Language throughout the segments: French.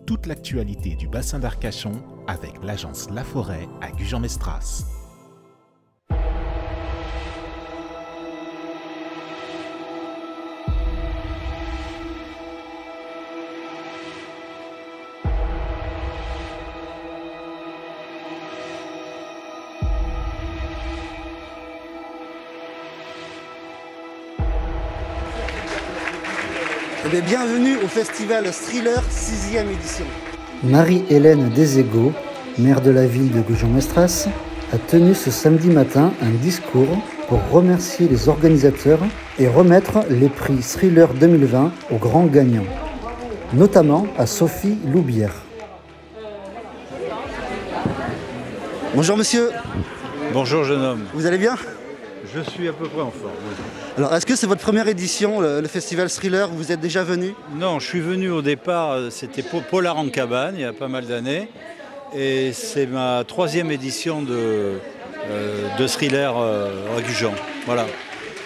toute l'actualité du bassin d'Arcachon avec l'agence La Forêt à Gujan-Mestras. Bienvenue au festival Thriller 6e édition. Marie-Hélène Deségo, maire de la ville de Gujan-Mestras, a tenu ce samedi matin un discours pour remercier les organisateurs et remettre les prix Thriller 2020 aux grands gagnants, notamment à Sophie Loubière. Bonjour monsieur. Bonjour jeune homme. Vous allez bien? Je suis à peu près en forme. Oui. Alors, est-ce que c'est votre première édition, le festival Thriller? Vous êtes déjà venu? Non, je suis venu au départ, c'était Polar en cabane, il y a pas mal d'années. Et c'est ma 3e édition de Thriller à Gujan. Voilà.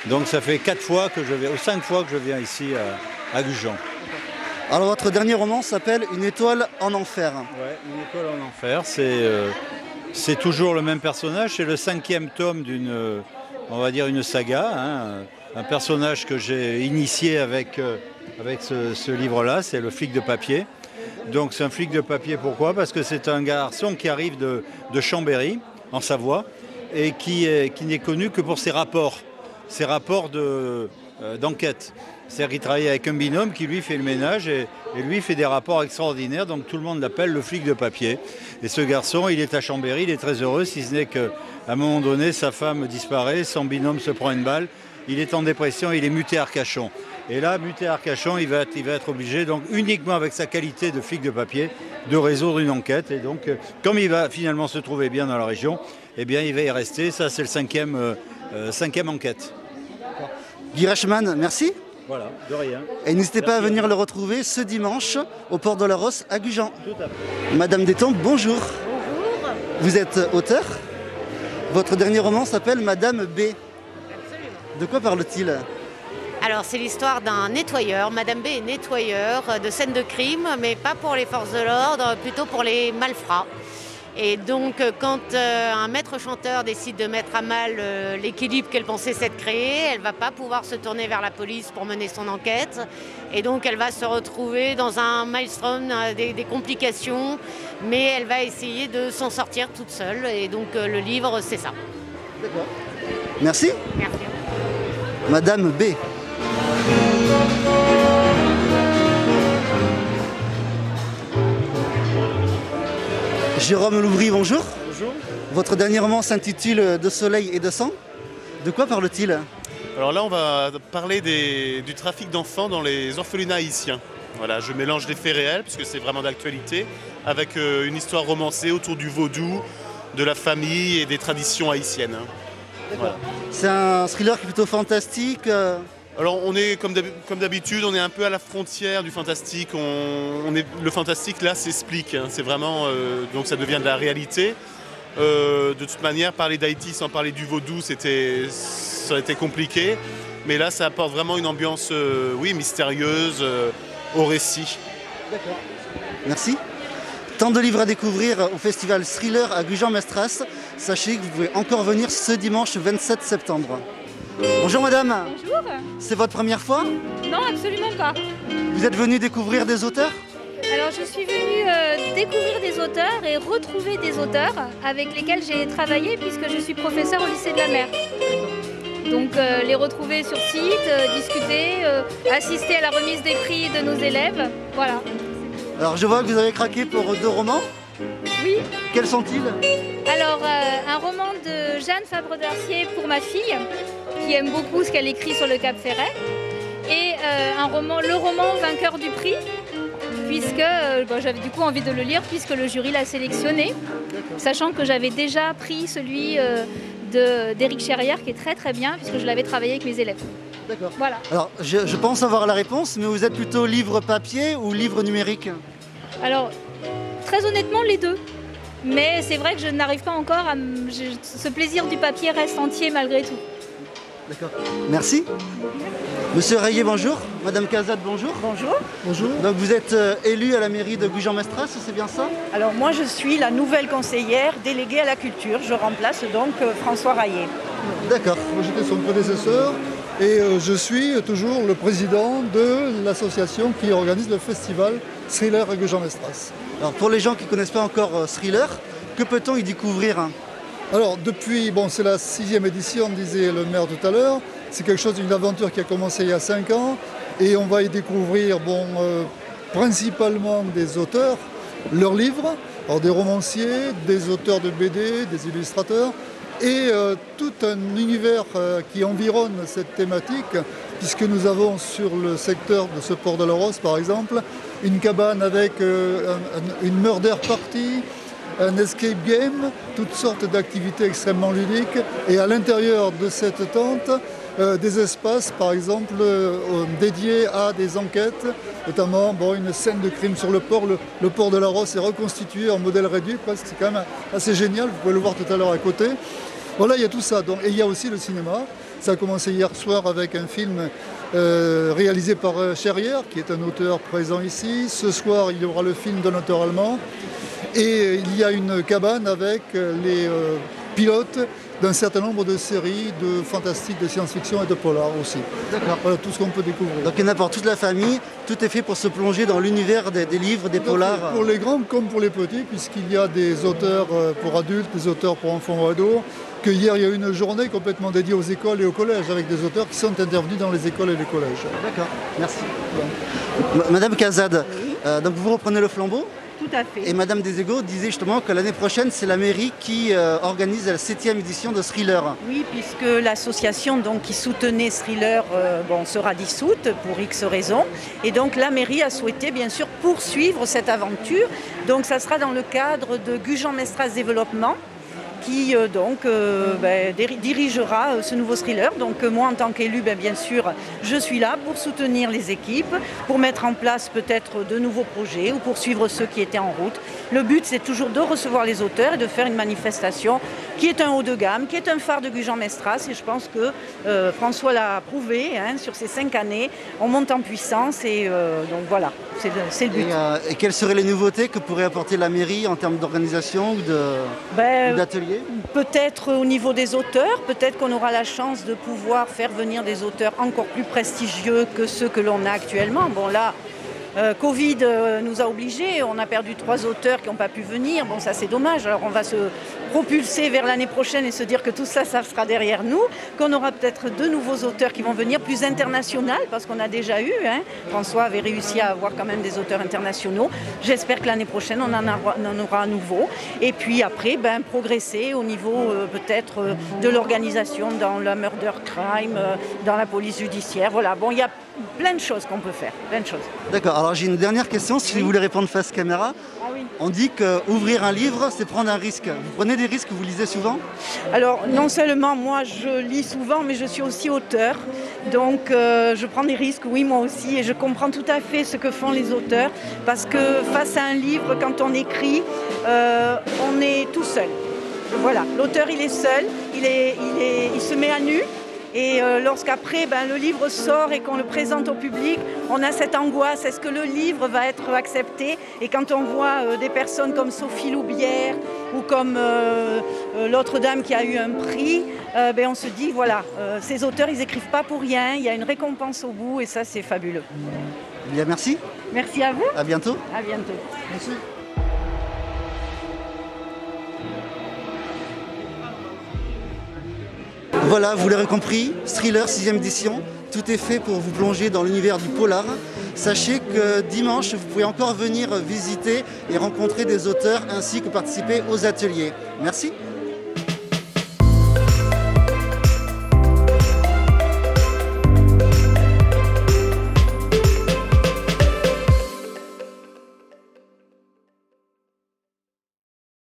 Donc ça fait 5 fois que je viens ici à Gujan. Alors, votre dernier roman s'appelle Une étoile en enfer. Ouais, Une étoile en enfer, c'est toujours le même personnage. C'est le 5e tome d'une, on va dire, une saga, hein. Un personnage que j'ai initié avec ce livre-là, c'est le flic de papier. Donc c'est un flic de papier, pourquoi? Parce que c'est un garçon qui arrive de Chambéry, en Savoie, et qui n'est connu que pour ses rapports d'enquête. C'est-à-dire qu'il travaille avec un binôme qui lui fait le ménage et lui fait des rapports extraordinaires, donc tout le monde l'appelle le flic de papier. Et ce garçon, il est à Chambéry, il est très heureux, si ce n'est qu'à un moment donné, sa femme disparaît, son binôme se prend une balle, il est en dépression, il est muté à Arcachon. Et là, muté à Arcachon, il va être obligé, donc uniquement avec sa qualité de flic de papier, de résoudre une enquête. Et donc, comme il va finalement se trouver bien dans la région, eh bien, il va y rester. Ça, c'est le 5e enquête. Guy Reichmann, merci. Voilà, de rien. Et n'hésitez pas à venir le retrouver ce dimanche au Port de la Rosse à Gujan. Tout à fait. Madame Détente, bonjour. Bonjour. Vous êtes auteur. Votre dernier roman s'appelle Madame B. Absolument. De quoi parle-t-il? Alors c'est l'histoire d'un nettoyeur. Madame B est nettoyeur de scènes de crime, mais pas pour les forces de l'ordre, plutôt pour les malfrats. Et donc quand un maître chanteur décide de mettre à mal l'équilibre qu'elle pensait s'être créé, elle ne va pas pouvoir se tourner vers la police pour mener son enquête. Et donc elle va se retrouver dans un maelstrom, des complications, mais elle va essayer de s'en sortir toute seule. Et donc le livre, c'est ça. D'accord. Merci. Merci. Madame B. Jérôme Loubry, bonjour. Bonjour. Votre dernier roman s'intitule De soleil et de sang. De quoi parle-t-il? Alors là, on va parler du trafic d'enfants dans les orphelinats haïtiens. Voilà, je mélange des faits réels, puisque c'est vraiment d'actualité, avec une histoire romancée autour du vaudou, de la famille et des traditions haïtiennes. Voilà. C'est un thriller qui est plutôt fantastique. Alors on est comme d'habitude, on est un peu à la frontière du fantastique. Le fantastique là s'explique, hein. C'est vraiment donc ça devient de la réalité. De toute manière, parler d'Haïti sans parler du vaudou, ça aurait été compliqué. Mais là, ça apporte vraiment une ambiance, mystérieuse au récit. D'accord. Merci. Tant de livres à découvrir au festival Thriller à Gujan-Mestras. Sachez que vous pouvez encore venir ce dimanche 27 septembre. Bonjour madame. Bonjour. C'est votre première fois? Non, absolument pas. Vous êtes venue découvrir des auteurs? Alors je suis venue découvrir des auteurs et retrouver des auteurs avec lesquels j'ai travaillé puisque je suis professeure au lycée de la Mer. Donc les retrouver sur site, discuter, assister à la remise des prix de nos élèves, voilà. Alors je vois que vous avez craqué pour 2 romans. Oui. Quels sont-ils? Alors un roman de Jeanne Fabre-Darcier pour ma fille, qui aime beaucoup ce qu'elle écrit sur le Cap Ferret, et le roman vainqueur du prix, puisque j'avais du coup envie de le lire puisque le jury l'a sélectionné, sachant que j'avais déjà pris celui d'Éric Cherrière qui est très très bien puisque je l'avais travaillé avec mes élèves. D'accord. Voilà. Alors je pense avoir la réponse, mais vous êtes plutôt livre papier ou livre numérique? Alors très honnêtement les deux. Mais c'est vrai que je n'arrive pas encore à... Ce plaisir du papier reste entier malgré tout. D'accord. Merci. Monsieur Rayet, bonjour. Madame Cazade, bonjour. Bonjour. Bonjour. Donc vous êtes élu à la mairie de Gujan-Mestras, c'est bien ça? Alors moi je suis la nouvelle conseillère déléguée à la culture. Je remplace donc François Rayet. D'accord. Moi j'étais son prédécesseur et je suis toujours le président de l'association qui organise le festival Thriller à Gujan-Mestras. Alors pour les gens qui ne connaissent pas encore Thriller, que peut-on y découvrir? Alors depuis, c'est la 6e édition, disait le maire tout à l'heure. C'est quelque chose, une aventure qui a commencé il y a 5 ans et on va y découvrir principalement des auteurs, leurs livres, alors des romanciers, des auteurs de BD, des illustrateurs et tout un univers qui environne cette thématique puisque nous avons sur le secteur de ce port de la Rosse par exemple une cabane avec une murder party, un escape game, toutes sortes d'activités extrêmement ludiques et à l'intérieur de cette tente des espaces par exemple dédiés à des enquêtes, notamment une scène de crime sur le port. Le port de la Rosse est reconstitué en modèle réduit, c'est quand même assez génial, vous pouvez le voir tout à l'heure à côté. Voilà, il y a tout ça. Et il y a aussi le cinéma. Ça a commencé hier soir avec un film réalisé par Cherrière, qui est un auteur présent ici. Ce soir, il y aura le film d'un auteur allemand. Et il y a une cabane avec les pilotes d'un certain nombre de séries de fantastique, de science-fiction et de polar aussi. D'accord. Voilà tout ce qu'on peut découvrir. Donc il y en a pour toute la famille, tout est fait pour se plonger dans l'univers des livres, des polars. Pour les grands comme pour les petits, puisqu'il y a des auteurs pour adultes, des auteurs pour enfants ou ados. Que hier, il y a eu une journée complètement dédiée aux écoles et aux collèges, avec des auteurs qui sont intervenus dans les écoles et les collèges. D'accord, merci. Madame Cazade, donc vous reprenez le flambeau? Tout à fait. Et Madame Desego disait justement que l'année prochaine, c'est la mairie qui organise la 7e édition de Thriller. Oui, puisque l'association qui soutenait Thriller sera dissoute pour X raisons. Et donc la mairie a souhaité bien sûr poursuivre cette aventure. Donc ça sera dans le cadre de Gujan-Mestras Développement qui dirigera ce nouveau Thriller. Donc moi en tant qu'élu, bien sûr, je suis là pour soutenir les équipes, pour mettre en place peut-être de nouveaux projets ou poursuivre ceux qui étaient en route. Le but c'est toujours de recevoir les auteurs et de faire une manifestation qui est un haut de gamme, qui est un phare de Gujan-Mestras et je pense que François l'a prouvé sur ces 5 années. On monte en puissance et donc voilà, c'est le but. Et quelles seraient les nouveautés que pourrait apporter la mairie en termes d'organisation ou d'ateliers? Peut-être au niveau des auteurs, peut-être qu'on aura la chance de pouvoir faire venir des auteurs encore plus prestigieux que ceux que l'on a actuellement. Bon là, Covid nous a obligés, on a perdu 3 auteurs qui n'ont pas pu venir, ça c'est dommage. Alors on va se propulser vers l'année prochaine et se dire que tout ça, ça sera derrière nous, qu'on aura peut-être de nouveaux auteurs qui vont venir, plus internationaux, parce qu'on a déjà eu, François avait réussi à avoir quand même des auteurs internationaux. J'espère que l'année prochaine on en aura à nouveau. Et puis après, progresser au niveau peut-être de l'organisation dans la murder crime, dans la police judiciaire. Voilà, il y a plein de choses qu'on peut faire, plein de choses. D'accord, alors j'ai une dernière question, si vous voulez répondre face caméra. Ah oui. On dit qu'ouvrir un livre, c'est prendre un risque. Vous prenez des risques, vous lisez souvent? Alors non seulement moi je lis souvent, mais je suis aussi auteur. Donc je prends des risques, oui moi aussi, et je comprends tout à fait ce que font les auteurs. Parce que face à un livre, quand on écrit, on est tout seul. Voilà, l'auteur il est seul, il se met à nu. Et lorsqu'après le livre sort et qu'on le présente au public, on a cette angoisse, est-ce que le livre va être accepté? Et quand on voit des personnes comme Sophie Loubière ou comme l'autre dame qui a eu un prix, on se dit voilà, ces auteurs ils n'écrivent pas pour rien, il y a une récompense au bout et ça c'est fabuleux. Bien, merci. Merci à vous. À bientôt. À bientôt. Merci. Voilà, vous l'aurez compris, Thriller 6e édition, tout est fait pour vous plonger dans l'univers du polar. Sachez que dimanche, vous pouvez encore venir visiter et rencontrer des auteurs ainsi que participer aux ateliers. Merci.